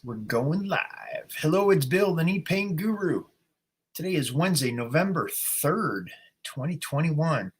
We're going live. Hello, it's Bill, the knee pain guru. Today is Wednesday, November 3rd, 2021.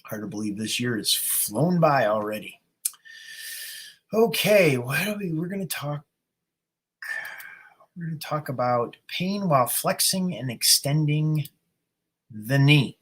Hard to believe this year has flown by already. Okay, we're going to talk about pain while flexing and extending the knee.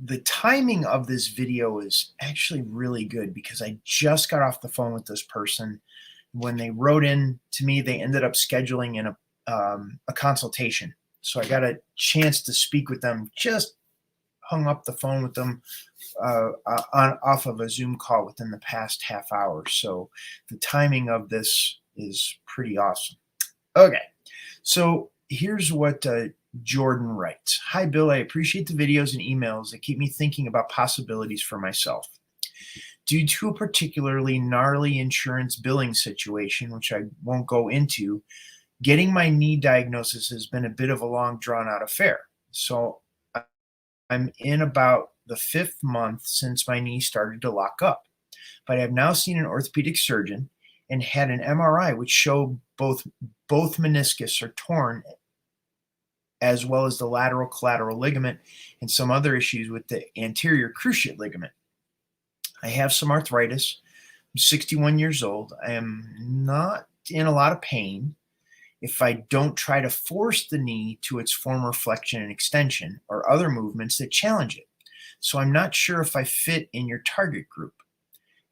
The timing of this video is actually really good because I just got off the phone with this person. When they wrote in to me, they ended up scheduling a consultation. So I got a chance to speak with them, just hung up the phone with them off of a Zoom call within the past half hour. So the timing of this is pretty awesome. Okay, so here's what Jordan writes. Hi, Bill. I appreciate the videos and emails that keep me thinking about possibilities for myself. Due to a particularly gnarly insurance billing situation, which I won't go into, getting my knee diagnosis has been a bit of a long, drawn-out affair. So I'm in about the 5th month since my knee started to lock up. But I have now seen an orthopedic surgeon and had an MRI, which showed both meniscus are torn, as well as the lateral collateral ligament and some other issues with the anterior cruciate ligament. I have some arthritis. I'm 61 years old. I am not in a lot of pain if I don't try to force the knee to its former flexion and extension or other movements that challenge it. So I'm not sure if I fit in your target group.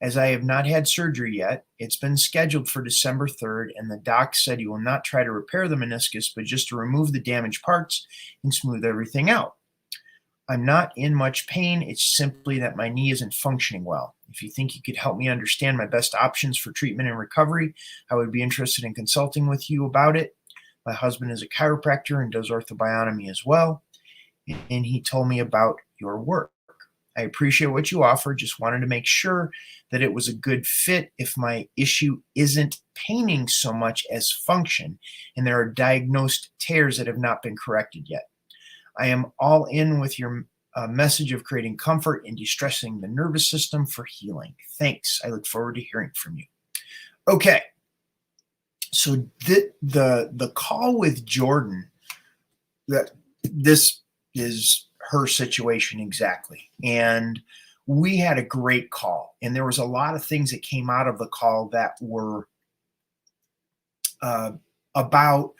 As I have not had surgery yet, it's been scheduled for December 3rd, and the doc said he will not try to repair the meniscus, but just to remove the damaged parts and smooth everything out. I'm not in much pain. It's simply that my knee isn't functioning well. If you think you could help me understand my best options for treatment and recovery, I would be interested in consulting with you about it. My husband is a chiropractor and does ortho bionomy as well, and he told me about your work. I appreciate what you offer. Just wanted to make sure that it was a good fit if my issue isn't paining so much as function, and there are diagnosed tears that have not been corrected yet. I am all in with your message of creating comfort and destressing the nervous system for healing. Thanks. I look forward to hearing from you. Okay. So the call with Jordan, this is her situation exactly. And we had a great call. And there was a lot of things that came out of the call that were about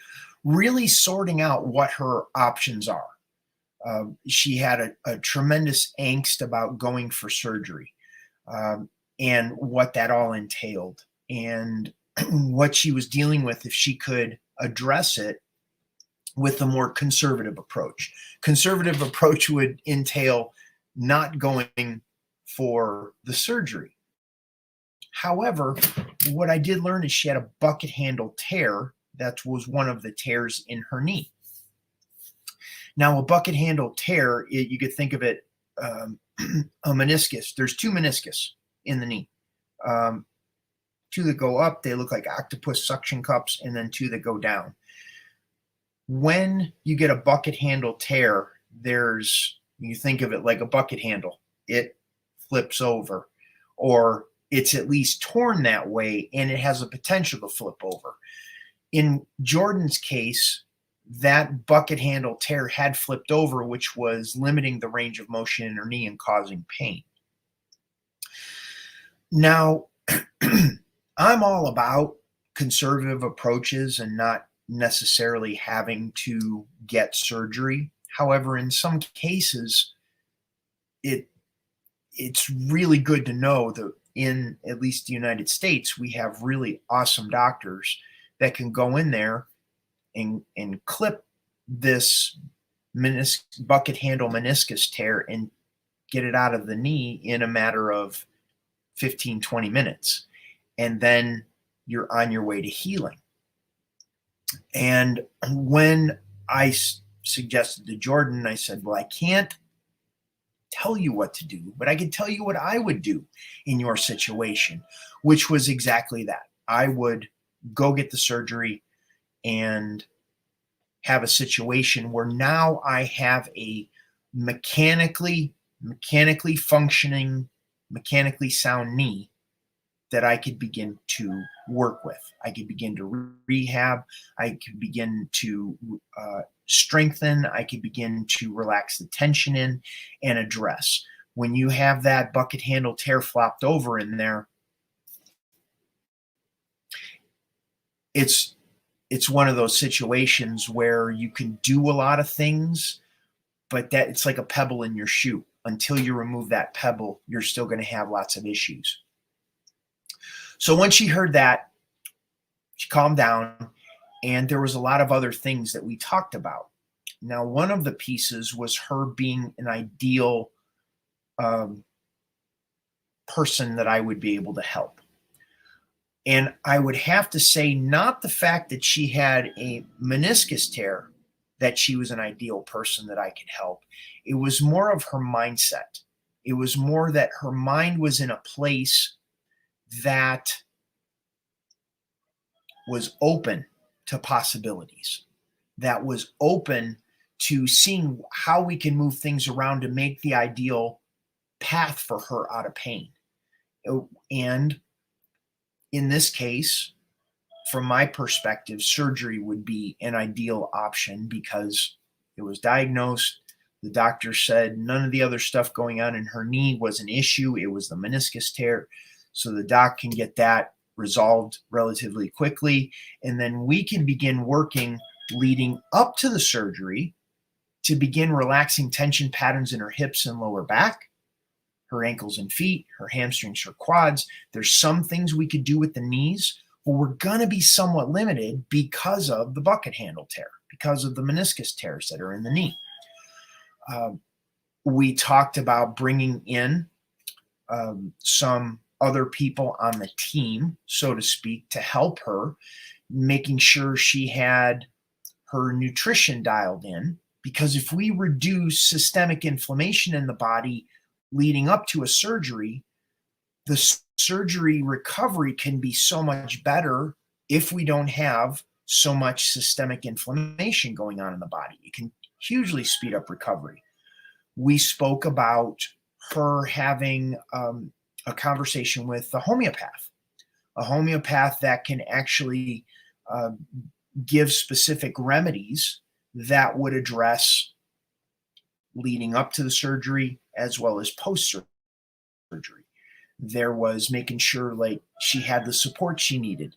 really sorting out what her options are. She had a tremendous angst about going for surgery and what that all entailed and what she was dealing with if she could address it with a more conservative approach. Conservative approach would entail not going for the surgery. However, what I did learn is she had a bucket handle tear. That was one of the tears in her knee. Now, a bucket handle tear, you could think of it a meniscus. There's 2 meniscus in the knee. 2 that go up, they look like octopus suction cups, and then 2 that go down. When you get a bucket handle tear, you think of it like a bucket handle. It flips over, or it's at least torn that way, and it has a potential to flip over. In Jordan's case, that bucket handle tear had flipped over, which was limiting the range of motion in her knee and causing pain. Now, I'm all about conservative approaches and not necessarily having to get surgery. However, in some cases, it's really good to know that in at least the United States, we have really awesome doctors that can go in there and clip this bucket handle meniscus tear and get it out of the knee in a matter of 15, 20 minutes. And then you're on your way to healing. And when I suggested to Jordan, I said, well, I can't tell you what to do, but I can tell you what I would do in your situation, which was exactly that. I would go get the surgery and have a situation where now I have a mechanically functioning, mechanically sound knee that I could begin to work with. I could begin to rehab. I could begin to strengthen. I could begin to relax the tension in and address. When you have that bucket handle tear flopped over in there, it's one of those situations where you can do a lot of things, but that it's like a pebble in your shoe. Until you remove that pebble, you're still going to have lots of issues. So when she heard that, she calmed down, and there was a lot of other things that we talked about. Now, one of the pieces was her being an ideal person that I would be able to help. And I would have to say, not the fact that she had a meniscus tear, that she was an ideal person that I could help. It was more of her mindset. It was more that her mind was in a place that was open to possibilities, that was open to seeing how we can move things around to make the ideal path for her out of pain. And in this case, from my perspective, surgery would be an ideal option because it was diagnosed. The doctor said none of the other stuff going on in her knee was an issue. It was the meniscus tear. So the doc can get that resolved relatively quickly. And then we can begin working leading up to the surgery to begin relaxing tension patterns in her hips and lower back, her ankles and feet, her hamstrings, her quads. There's some things we could do with the knees, but we're going to be somewhat limited because of the bucket handle tear, because of the meniscus tears that are in the knee. We talked about bringing in some other people on the team, so to speak, to help her, making sure she had her nutrition dialed in. Because if we reduce systemic inflammation in the body leading up to a surgery, the surgery recovery can be so much better if we don't have so much systemic inflammation going on in the body. It can hugely speed up recovery. We spoke about her having a conversation with a homeopath that can actually give specific remedies that would address leading up to the surgery as well as post-surgery. There was making sure like she had the support she needed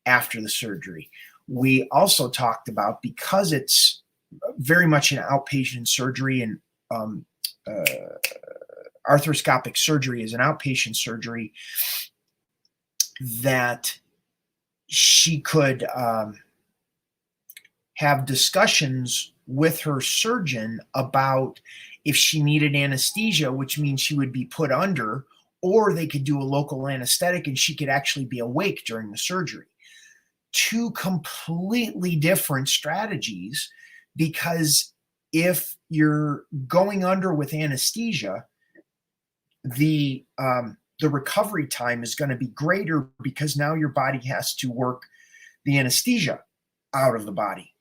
after the surgery. We also talked about, because it's very much an outpatient surgery, and arthroscopic surgery is an outpatient surgery, that she could have discussions with her surgeon about if she needed anesthesia, which means she would be put under, or they could do a local anesthetic and she could actually be awake during the surgery. Two completely different strategies, because if you're going under with anesthesia, the recovery time is going to be greater because now your body has to work the anesthesia out of the body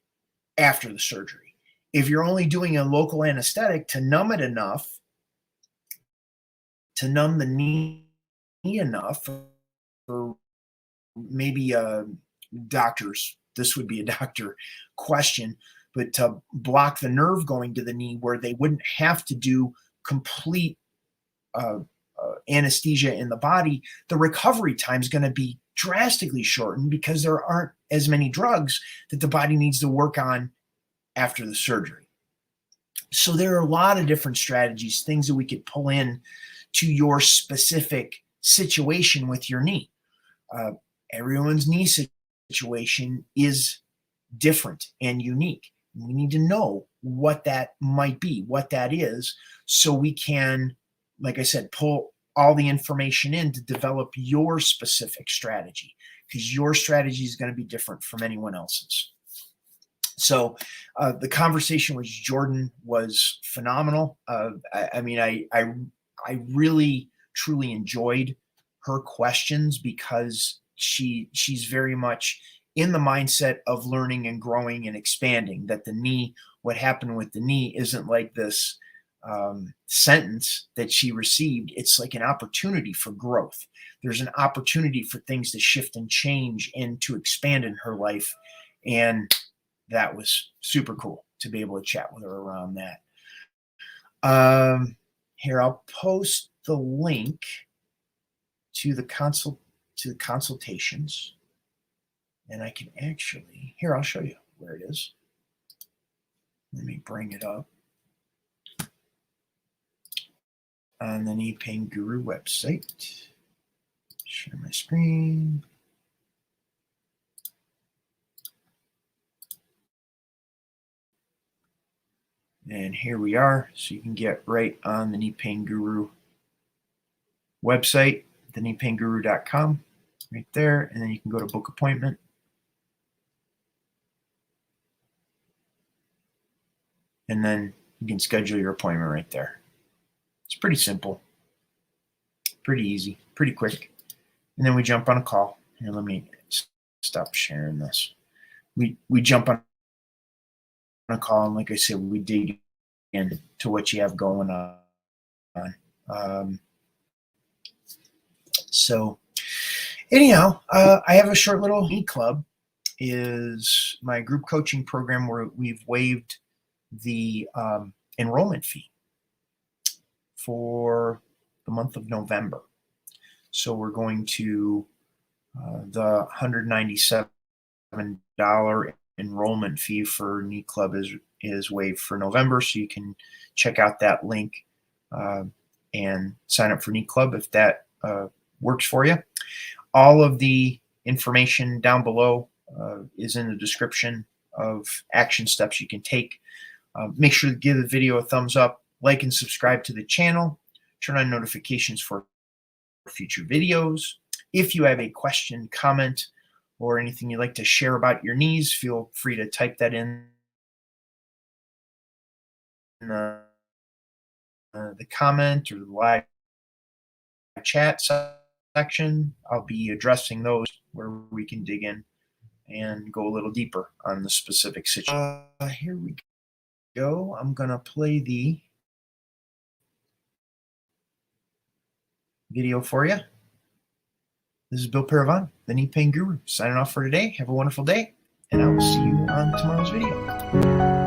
after the surgery. If you're only doing a local anesthetic to numb it enough, to numb the knee enough, or maybe doctors, this would be a doctor question, but to block the nerve going to the knee where they wouldn't have to do complete anesthesia in the body, the recovery time is going to be drastically shortened because there aren't as many drugs that the body needs to work on after the surgery. So there are a lot of different strategies, things that we could pull in to your specific situation with your knee. Everyone's knee situation is different and unique. We need to know what that might be, what that is, so we can, like I said, pull all the information in to develop your specific strategy, because your strategy is going to be different from anyone else's. So the conversation with Jordan was phenomenal. I really, truly enjoyed her questions, because she's very much in the mindset of learning and growing and expanding, that the knee, what happened with the knee isn't like this sentence that she received, it's like an opportunity for growth. There's an opportunity for things to shift and change and to expand in her life. And that was super cool to be able to chat with her around that. Here, I'll post the link to the consultations, and I can actually, here, I'll show you where it is. Let me bring it up on the Knee Pain Guru website. Share my screen. And here we are. So you can get right on the Knee Pain Guru website, thekneepainguru.com, right there. And then you can go to book appointment. And then you can schedule your appointment right there. It's pretty simple, pretty easy, pretty quick. And then we jump on a call. Here, let me stop sharing this. We jump on a call, and like I said, we dig into what you have going on. So anyhow, I have a short little knee club. Is my group coaching program where we've waived the enrollment fee for the month of November. So we're going to the $197 enrollment fee for Knee Club is waived for November. So you can check out that link and sign up for Knee Club if that works for you. All of the information down below is in the description of action steps you can take. Make sure to give the video a thumbs up, like and subscribe to the channel, turn on notifications for future videos. If you have a question, comment, or anything you'd like to share about your knees, feel free to type that in the comment or the live chat section. I'll be addressing those where we can dig in and go a little deeper on the specific situation. Here we go. I'm going to play the video for you. This is Bill Paravan, the Knee Pain Guru, signing off for today. Have a wonderful day, and I will see you on tomorrow's video.